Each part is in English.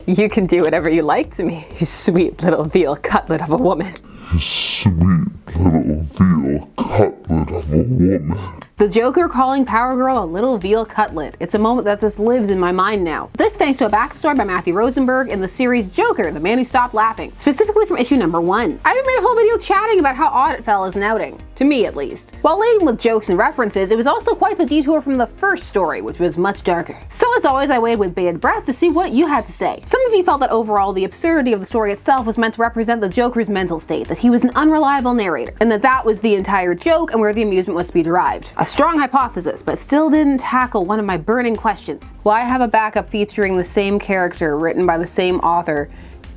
You can do whatever you like to me, you sweet little veal cutlet of a woman. You sweet little veal cutlet of a woman. The Joker calling Power Girl a little veal cutlet. It's a moment that just lives in my mind now. This thanks to a backstory by Matthew Rosenberg in the series Joker, the Man Who Stopped Laughing, specifically from issue number 1. I even made a whole video chatting about how odd it felt as an outing, to me at least. While laden with jokes and references, it was also quite the detour from the first story, which was much darker. So as always, I waited with bated breath to see what you had to say. Some of you felt that overall the absurdity of the story itself was meant to represent the Joker's mental state, that he was an unreliable narrator, and that was the entire joke and where the amusement was to be derived. A strong hypothesis, but still didn't tackle one of my burning questions. Why have a backup featuring the same character written by the same author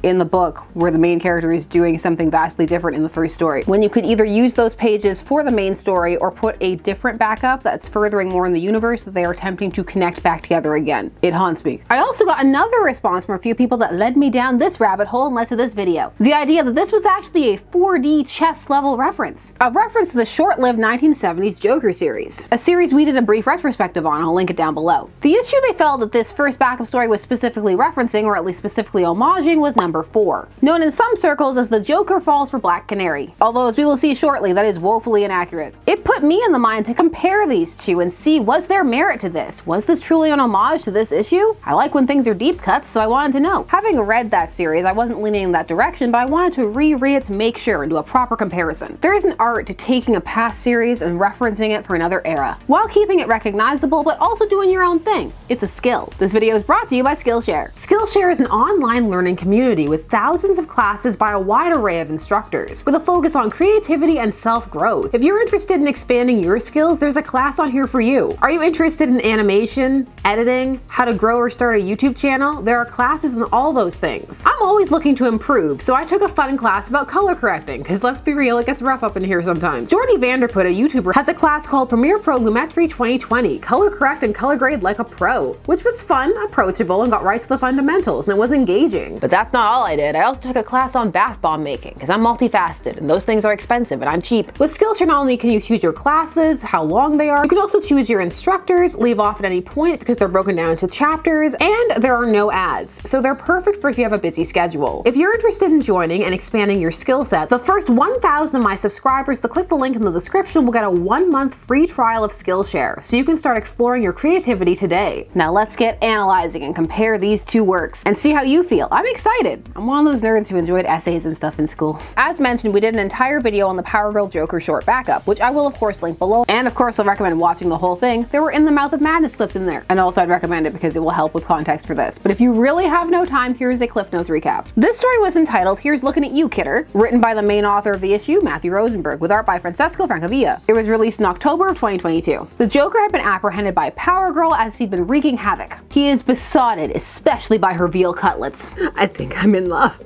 in the book where the main character is doing something vastly different in the first story, when you could either use those pages for the main story or put a different backup that's furthering more in the universe that they are attempting to connect back together again? It haunts me. I also got another response from a few people that led me down this rabbit hole and led to this video. The idea that this was actually a 4D chess level reference. A reference to the short-lived 1970s Joker series. A series we did a brief retrospective on, I'll link it down below. The issue they felt that this first backup story was specifically referencing, or at least specifically homaging, was number 4, known in some circles as the Joker Falls for Black Canary, although as we will see shortly, that is woefully inaccurate. It put me in the mind to compare these two and see, was there merit to this? Was this truly an homage to this issue? I like when things are deep cuts, so I wanted to know. Having read that series, I wasn't leaning in that direction, but I wanted to reread it to make sure and do a proper comparison. There is an art to taking a past series and referencing it for another era, while keeping it recognizable, but also doing your own thing. It's a skill. This video is brought to you by Skillshare. Skillshare is an online learning community with thousands of classes by a wide array of instructors, with a focus on creativity and self-growth. If you're interested in expanding your skills, there's a class on here for you. Are you interested in animation, editing, how to grow or start a YouTube channel? There are classes in all those things. I'm always looking to improve, so I took a fun class about color correcting, because let's be real, it gets rough up in here sometimes. Jordy Vanderput, a YouTuber, has a class called Premiere Pro Lumetri 2020, Color Correct and Color Grade Like a Pro, which was fun, approachable, and got right to the fundamentals, and it was engaging. But that's not all I did. I also took a class on bath bomb making, because I'm multifaceted, and those things are expensive, and I'm cheap. With Skillshare, not only can you choose your classes, how long they are, you can also choose your instructors, leave off at any point because they're broken down into chapters, and there are no ads, so they're perfect for if you have a busy schedule. If you're interested in joining and expanding your skill set, the first 1,000 of my subscribers to click the link in the description will get a 1-month free trial of Skillshare, so you can start exploring your creativity today. Now let's get analyzing and compare these two works and see how you feel. I'm excited. I'm one of those nerds who enjoyed essays and stuff in school. As mentioned, we did an entire video on the Power Girl Joker short backup, which I will of course link below, and of course I'll recommend watching the whole thing. There were In the Mouth of Madness clips in there, and also I'd recommend it because it will help with context for this. But if you really have no time, here's a Cliff Notes recap. This story was entitled Here's Looking at You, Kidder, written by the main author of the issue, Matthew Rosenberg, with art by Francesco Francavilla. It was released in October of 2022. The Joker had been apprehended by Power Girl as he'd been wreaking havoc. He is besotted, especially by her veal cutlets. I think I'm in love.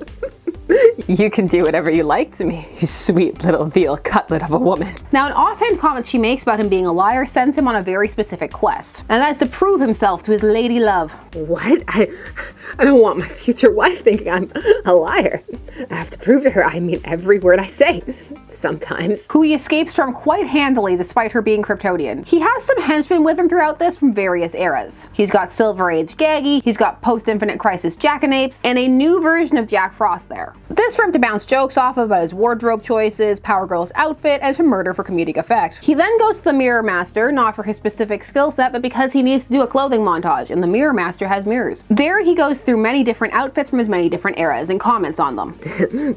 You can do whatever you like to me, you sweet little veal cutlet of a woman. Now, an offhand comment she makes about him being a liar sends him on a very specific quest, and that's to prove himself to his lady love. What? I don't want my future wife thinking I'm a liar. I have to prove to her I mean every word I say. Sometimes. Who he escapes from quite handily despite her being Kryptonian. He has some henchmen with him throughout this from various eras. He's got Silver Age Gaggy, he's got Post-Infinite Crisis Jackanapes, and a new version of Jack Frost there. This for him to bounce jokes off of about his wardrobe choices, Power Girl's outfit, and to murder for comedic effect. He then goes to the Mirror Master, not for his specific skill set, but because he needs to do a clothing montage, and the Mirror Master has mirrors. There he goes through many different outfits from his many different eras and comments on them.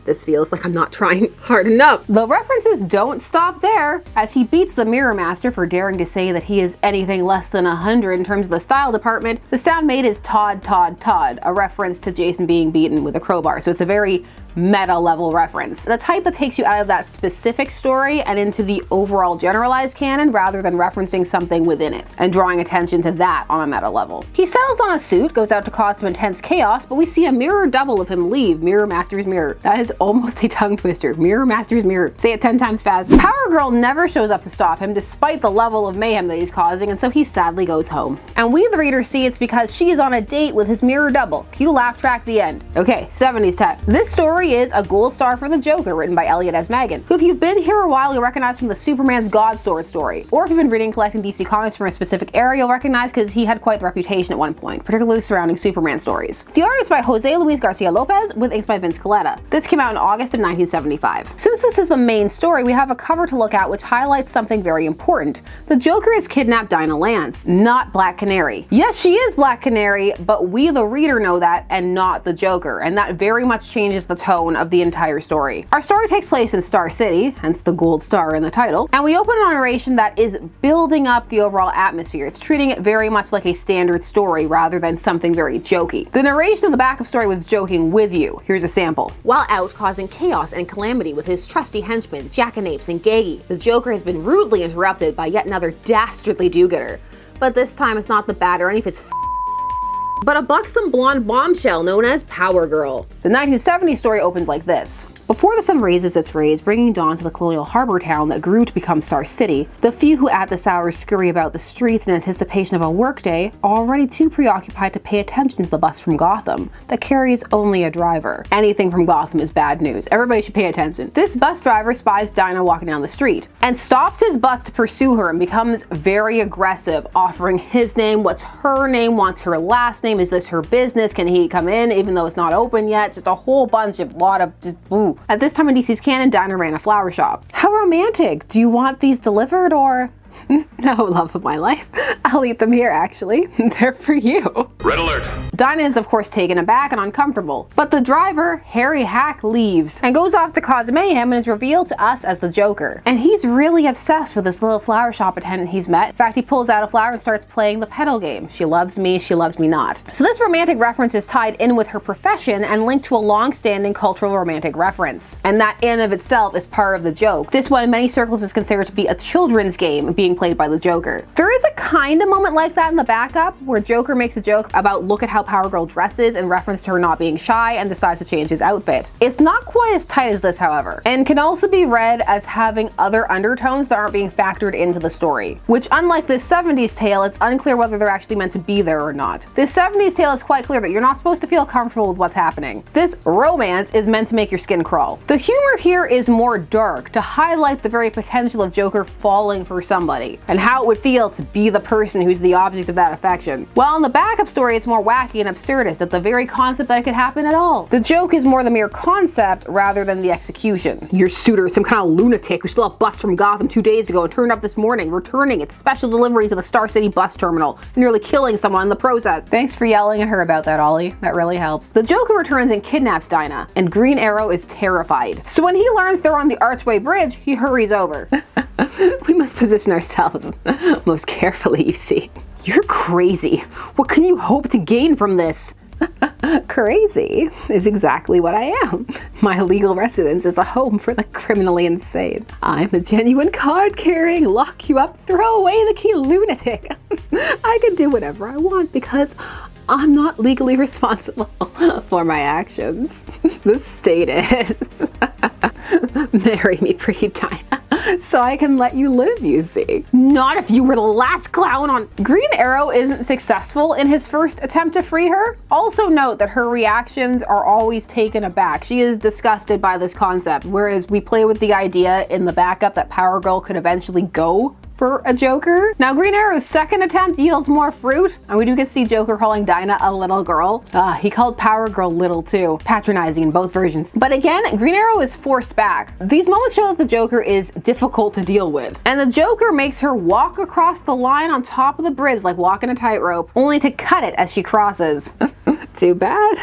This feels like I'm not trying hard enough. The references don't stop there, as he beats the Mirror Master for daring to say that he is anything less than 100 in terms of the style department. The sound made is Todd, Todd, Todd, a reference to Jason being beaten with a crowbar, so it's a very meta level reference. The type that takes you out of that specific story and into the overall generalized canon rather than referencing something within it and drawing attention to that on a meta level. He settles on a suit, goes out to cause some intense chaos, but we see a mirror double of him leave Mirror Master's mirror. That is almost a tongue twister. Mirror Master's mirror. Say it 10 times fast. Power Girl never shows up to stop him despite the level of mayhem that he's causing, and so he sadly goes home. And we the reader see it's because she is on a date with his mirror double. Cue laugh track, the end. Okay, 70s time. This story story is A Gold Star for the Joker, written by Elliot S. Magan, who if you've been here a while, you'll recognize from the Superman's God Sword story. Or if you've been reading and collecting DC Comics from a specific era, you'll recognize because he had quite the reputation at one point, particularly surrounding Superman stories. The art is by Jose Luis Garcia Lopez, with inks by Vince Coletta. This came out in August of 1975. Since this is the main story, we have a cover to look at which highlights something very important. The Joker has kidnapped Dinah Lance, not Black Canary. Yes, she is Black Canary, but we the reader know that and not the Joker, and that very much changes the tone of the entire story. Our story takes place in Star City, hence the gold star in the title, and we open on a narration that is building up the overall atmosphere. It's treating it very much like a standard story rather than something very jokey. The narration of the backup story was joking with you. Here's a sample. While out causing chaos and calamity with his trusty henchmen, Jackanapes and Gaggy, the Joker has been rudely interrupted by yet another dastardly do-gooder. But this time it's not the bat or any of his but a buxom blonde bombshell known as Power Girl. The 1970s story opens like this. Before the sun raises its rays, bringing dawn to the colonial harbor town that grew to become Star City, the few who at this hour scurry about the streets in anticipation of a workday are already too preoccupied to pay attention to the bus from Gotham that carries only a driver. Anything from Gotham is bad news. Everybody should pay attention. This bus driver spies Dinah walking down the street and stops his bus to pursue her and becomes very aggressive, offering his name, what's her name, wants her last name, is this her business, can he come in even though it's not open yet, just a whole bunch of lot of just ooh. At this time in DC's canon, Dinah ran a flower shop. How romantic! Do you want these delivered or? No, love of my life. I'll eat them here, actually. They're for you. Red alert. Dinah is, of course, taken aback and uncomfortable. But the driver, Harry Hack, leaves and goes off to cause mayhem and is revealed to us as the Joker. And he's really obsessed with this little flower shop attendant he's met. In fact, he pulls out a flower and starts playing the petal game. She loves me not. So this romantic reference is tied in with her profession and linked to a long-standing cultural romantic reference. And that in of itself is part of the joke. This one in many circles is considered to be a children's game being played by the Joker. There is a kind of moment like that in the backup where Joker makes a joke about look at how Power Girl dresses in reference to her not being shy and decides to change his outfit. It's not quite as tight as this, however, and can also be read as having other undertones that aren't being factored into the story, which unlike this 70s tale, it's unclear whether they're actually meant to be there or not. This 70s tale is quite clear that you're not supposed to feel comfortable with what's happening. This romance is meant to make your skin crawl. The humor here is more dark to highlight the very potential of Joker falling for somebody and how it would feel to be the person who's the object of that affection. While in the backup story it's more wacky and absurdist at the very concept that it could happen at all. The joke is more the mere concept rather than the execution. Your suitor is some kind of lunatic who stole a bus from Gotham 2 days ago and turned up this morning, returning its special delivery to the Star City bus terminal, nearly killing someone in the process. Thanks for yelling at her about that, Ollie. That really helps. The Joker returns and kidnaps Dinah, and Green Arrow is terrified. So when he learns they're on the Archway Bridge, he hurries over. We must position ourselves most carefully, you see. You're crazy. What can you hope to gain from this? Crazy is exactly what I am. My legal residence is a home for the criminally insane. I'm a genuine card-carrying, lock you up, throw away the key lunatic. I can do whatever I want because I'm not legally responsible for my actions. The state is. Marry me, pretty Dinah, so I can let you live, you see. Not if you were the last clown on. Green Arrow isn't successful in his first attempt to free her. Also note that her reactions are always taken aback. She is disgusted by this concept, whereas we play with the idea in the backup that Power Girl could eventually go for a Joker. Now Green Arrow's second attempt yields more fruit, and we do get to see Joker calling Dinah a little girl. He called Power Girl little too, patronizing in both versions. But again, Green Arrow is forced back. These moments show that the Joker is difficult to deal with, and the Joker makes her walk across the line on top of the bridge like walking a tightrope, only to cut it as she crosses. Too bad.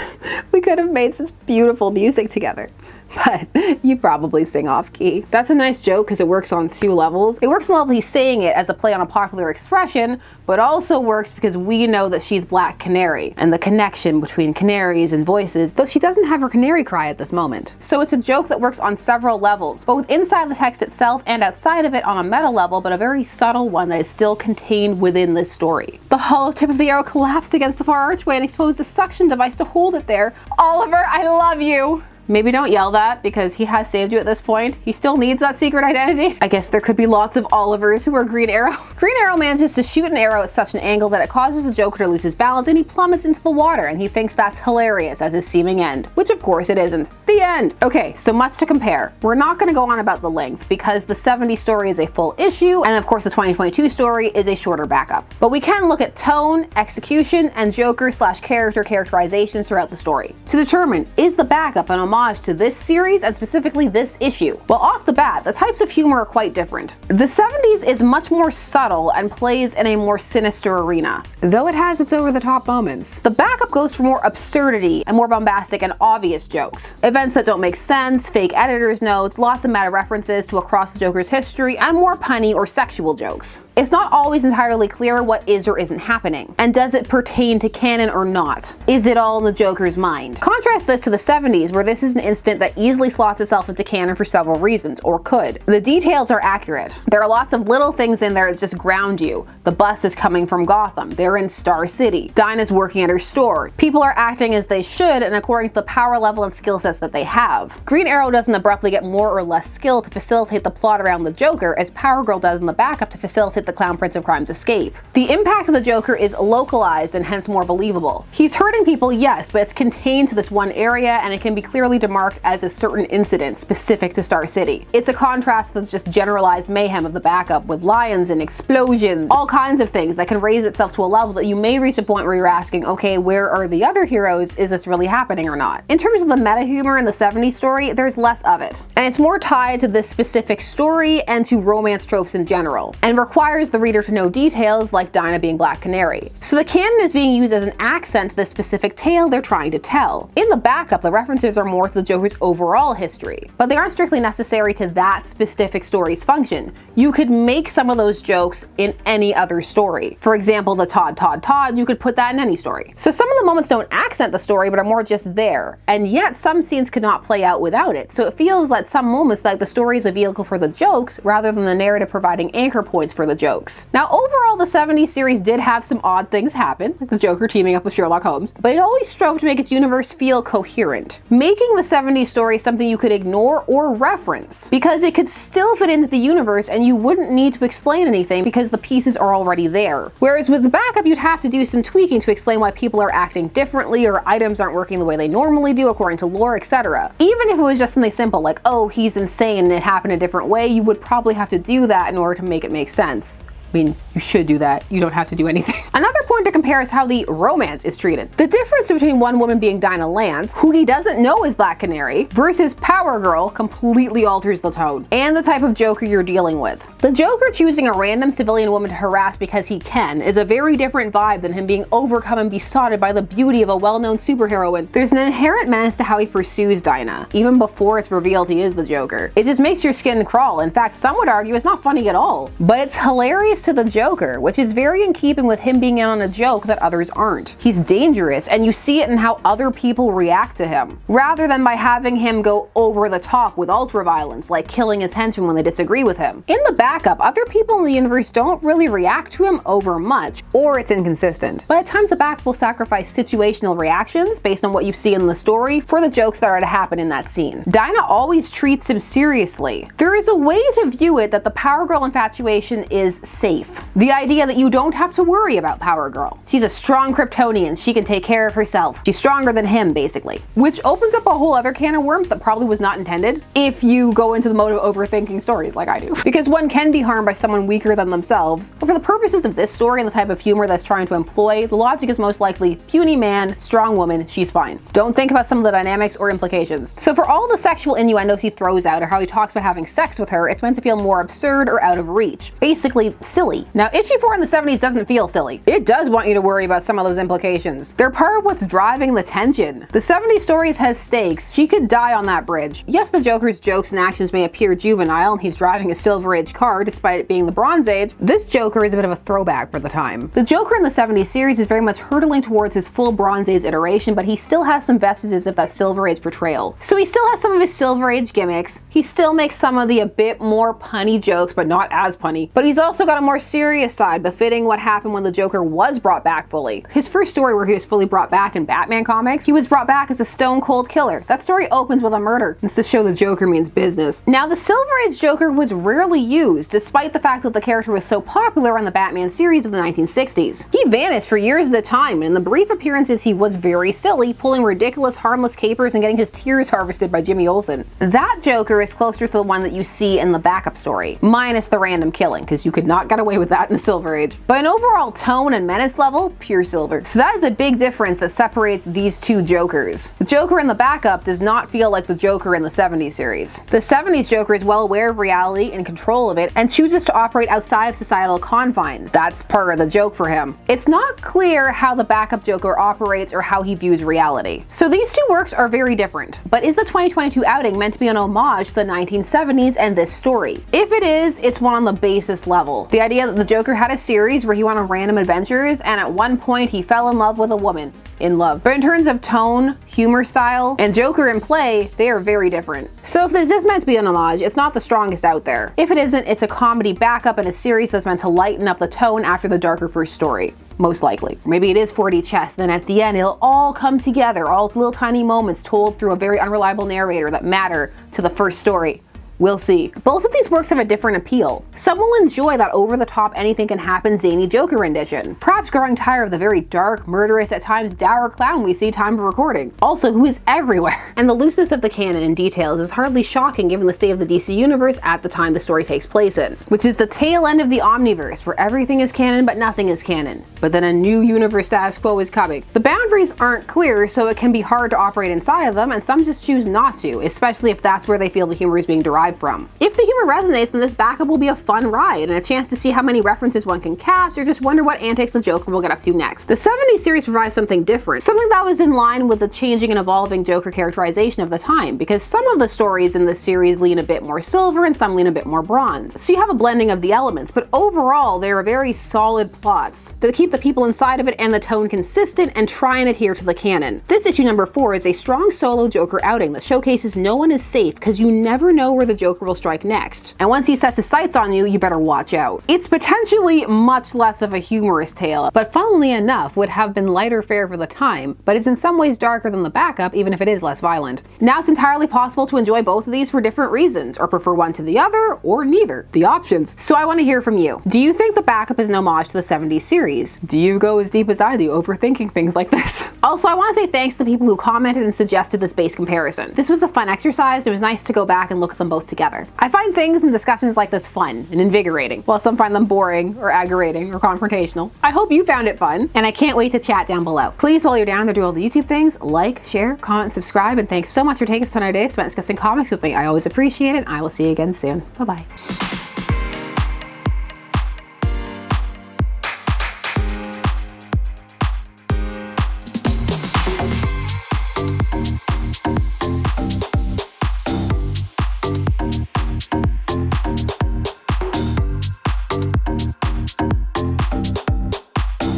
We could have made such beautiful music together. But you probably sing off key. That's a nice joke because it works on two levels. It works on the level he's saying it as a play on a popular expression, but also works because we know that she's Black Canary and the connection between canaries and voices, though she doesn't have her canary cry at this moment. So it's a joke that works on several levels, both inside the text itself and outside of it on a meta level, but a very subtle one that is still contained within this story. The hollow tip of the arrow collapsed against the far archway and exposed a suction device to hold it there. Oliver, I love you! Maybe don't yell that because he has saved you at this point. He still needs that secret identity. I guess there could be lots of Olivers who are Green Arrow. Green Arrow manages to shoot an arrow at such an angle that it causes the Joker to lose his balance and he plummets into the water, and he thinks that's hilarious as his seeming end, which of course it isn't. The end. Okay, so much to compare. We're not going to go on about the length because the 70s story is a full issue, and of course the 2022 story is a shorter backup. But we can look at tone, execution, and Joker/character characterizations throughout the story to determine, is the backup an homage to this series and specifically this issue? Well, off the bat, the types of humor are quite different. The 70s is much more subtle and plays in a more sinister arena, though it has its over-the-top moments. The backup goes for more absurdity and more bombastic and obvious jokes. Events that don't make sense, fake editor's notes, lots of meta references to across the Joker's history, and more punny or sexual jokes. It's not always entirely clear what is or isn't happening, and does it pertain to canon or not? Is it all in the Joker's mind? Contrast this to the 70s, where this is an incident that easily slots itself into canon for several reasons, or could. The details are accurate. There are lots of little things in there that just ground you. The bus is coming from Gotham. They're in Star City. Dinah's working at her store. People are acting as they should and according to the power level and skill sets that they have. Green Arrow doesn't abruptly get more or less skill to facilitate the plot around the Joker, as Power Girl does in the backup to facilitate the Clown Prince of Crime's escape. The impact of the Joker is localized and hence more believable. He's hurting people, yes, but it's contained to this one area and it can be clearly demarked as a certain incident specific to Star City. It's a contrast to the just generalized mayhem of the backup with lions and explosions, all kinds of things that can raise itself to a level that you may reach a point where you're asking, okay, where are the other heroes? Is this really happening or not? In terms of the meta humor in the 70s story, there's less of it. And it's more tied to this specific story and to romance tropes in general, and requires the reader to know details like Dinah being Black Canary. So the canon is being used as an accent to the specific tale they're trying to tell. In the backup, the references are more to the Joker's overall history, but they aren't strictly necessary to that specific story's function. You could make some of those jokes in any other story. For example, the Todd, you could put that in any story. So some of the moments don't accent the story, but are more just there, and yet some scenes could not play out without it. So it feels like some moments like the story is a vehicle for the jokes rather than the narrative providing anchor points for the jokes. Now, overall, the 70s series did have some odd things happen, like the Joker teaming up with Sherlock Holmes, but it always strove to make its universe feel coherent, making the 70s story something you could ignore or reference, because it could still fit into the universe and you wouldn't need to explain anything because the pieces are already there. Whereas with the backup, you'd have to do some tweaking to explain why people are acting differently or items aren't working the way they normally do according to lore, etc. Even if it was just something simple like, oh, he's insane and it happened a different way, you would probably have to do that in order to make it make sense. I mean, you should do that. You don't have to do anything. Another point to compare is how the romance is treated. The difference between one woman being Dinah Lance, who he doesn't know is Black Canary, versus Power Girl completely alters the tone and the type of Joker you're dealing with. The Joker choosing a random civilian woman to harass because he can is a very different vibe than him being overcome and besotted by the beauty of a well-known superheroine. There's an inherent menace to how he pursues Dinah, even before it's revealed he is the Joker. It just makes your skin crawl. In fact, some would argue it's not funny at all, but it's hilarious to the Joker, which is very in keeping with him being in on a joke that others aren't. He's dangerous, and you see it in how other people react to him, rather than by having him go over the top with ultra-violence, like killing his henchmen when they disagree with him. In the backup, other people in the universe don't really react to him over much, or it's inconsistent. But at times the backup will sacrifice situational reactions based on what you see in the story for the jokes that are to happen in that scene. Dinah always treats him seriously. There is a way to view it that the Power Girl infatuation is safe. The idea that you don't have to worry about Power Girl. She's a strong Kryptonian, she can take care of herself. She's stronger than him, basically. Which opens up a whole other can of worms that probably was not intended if you go into the mode of overthinking stories like I do. Because one can be harmed by someone weaker than themselves, but for the purposes of this story and the type of humor that's trying to employ, the logic is most likely puny man, strong woman, she's fine. Don't think about some of the dynamics or implications. So for all the sexual innuendos he throws out or how he talks about having sex with her, it's meant to feel more absurd or out of reach. Basically, silly. Now, issue 4 in the 70s doesn't feel silly. It does want you to worry about some of those implications. They're part of what's driving the tension. The 70s stories has stakes. She could die on that bridge. Yes, the Joker's jokes and actions may appear juvenile and he's driving a Silver Age car despite it being the Bronze Age. This Joker is a bit of a throwback for the time. The Joker in the 70s series is very much hurtling towards his full Bronze Age iteration, but he still has some vestiges of that Silver Age portrayal. So he still has some of his Silver Age gimmicks. He still makes some of the a bit more punny jokes, but not as punny. But he's also got a more serious side, befitting what happened when the Joker was brought back fully. His first story where he was fully brought back in Batman comics, he was brought back as a stone-cold killer. That story opens with a murder. It's to show the Joker means business. Now, the Silver Age Joker was rarely used, despite the fact that the character was so popular on the Batman series of the 1960s. He vanished for years at a time, and in the brief appearances he was very silly, pulling ridiculous, harmless capers and getting his tears harvested by Jimmy Olsen. That Joker is closer to the one that you see in the backup story, minus the random killing, because you could not get away with that in the Silver Age. But in overall tone and menace level, pure Silver. So that is a big difference that separates these two Jokers. The Joker in the backup does not feel like the Joker in the 70s series. The 70s Joker is well aware of reality, in control of it, and chooses to operate outside of societal confines. That's part of the joke for him. It's not clear how the backup Joker operates or how he views reality. So these two works are very different. But is the 2022 outing meant to be an homage to the 1970s and this story? If it is, it's one on the basest level. The idea that the Joker had a series where he went on random adventures, and at one point he fell in love with a woman. In love. But in terms of tone, humor style, and Joker in play, they are very different. So if this is meant to be an homage, it's not the strongest out there. If it isn't, it's a comedy backup in a series that's meant to lighten up the tone after the darker first story. Most likely. Maybe it is 4D chess, then at the end it'll all come together, all little tiny moments told through a very unreliable narrator that matter to the first story. We'll see. Both of these works have a different appeal. Some will enjoy that over-the-top anything-can-happen zany Joker rendition, perhaps growing tired of the very dark, murderous, at times dour clown we see time of recording, also who is everywhere. And the looseness of the canon and details is hardly shocking given the state of the DC universe at the time the story takes place in, which is the tail end of the Omniverse, where everything is canon but nothing is canon. But then a new universe status quo is coming. The boundaries aren't clear, so it can be hard to operate inside of them, and some just choose not to, especially if that's where they feel the humor is being derived from. If the humor resonates, then this backup will be a fun ride and a chance to see how many references one can catch, or just wonder what antics the Joker will get up to next. The 70s series provides something different, something that was in line with the changing and evolving Joker characterization of the time, because some of the stories in this series lean a bit more silver and some lean a bit more bronze. So you have a blending of the elements, but overall they are very solid plots that keep the people inside of it and the tone consistent and try and adhere to the canon. This issue number 4 is a strong solo Joker outing that showcases no one is safe, because you never know where the Joker will strike next. And once he sets his sights on you, you better watch out. It's potentially much less of a humorous tale, but funnily enough would have been lighter fare for the time, but is in some ways darker than the backup, even if it is less violent. Now it's entirely possible to enjoy both of these for different reasons, or prefer one to the other, or neither. The options. So I want to hear from you. Do you think the backup is an homage to the 70s series? Do you go as deep as I do, overthinking things like this? Also, I want to say thanks to the people who commented and suggested this base comparison. This was a fun exercise, and it was nice to go back and look at them both together. I find things and discussions like this fun and invigorating, while some find them boring or aggravating or confrontational. I hope you found it fun, and I can't wait to chat down below. Please, while you're down there, do all the YouTube things, like, share, comment, subscribe, and thanks so much for taking some time out of your day spent discussing comics with me. I always appreciate it, and I will see you again soon. Bye-bye.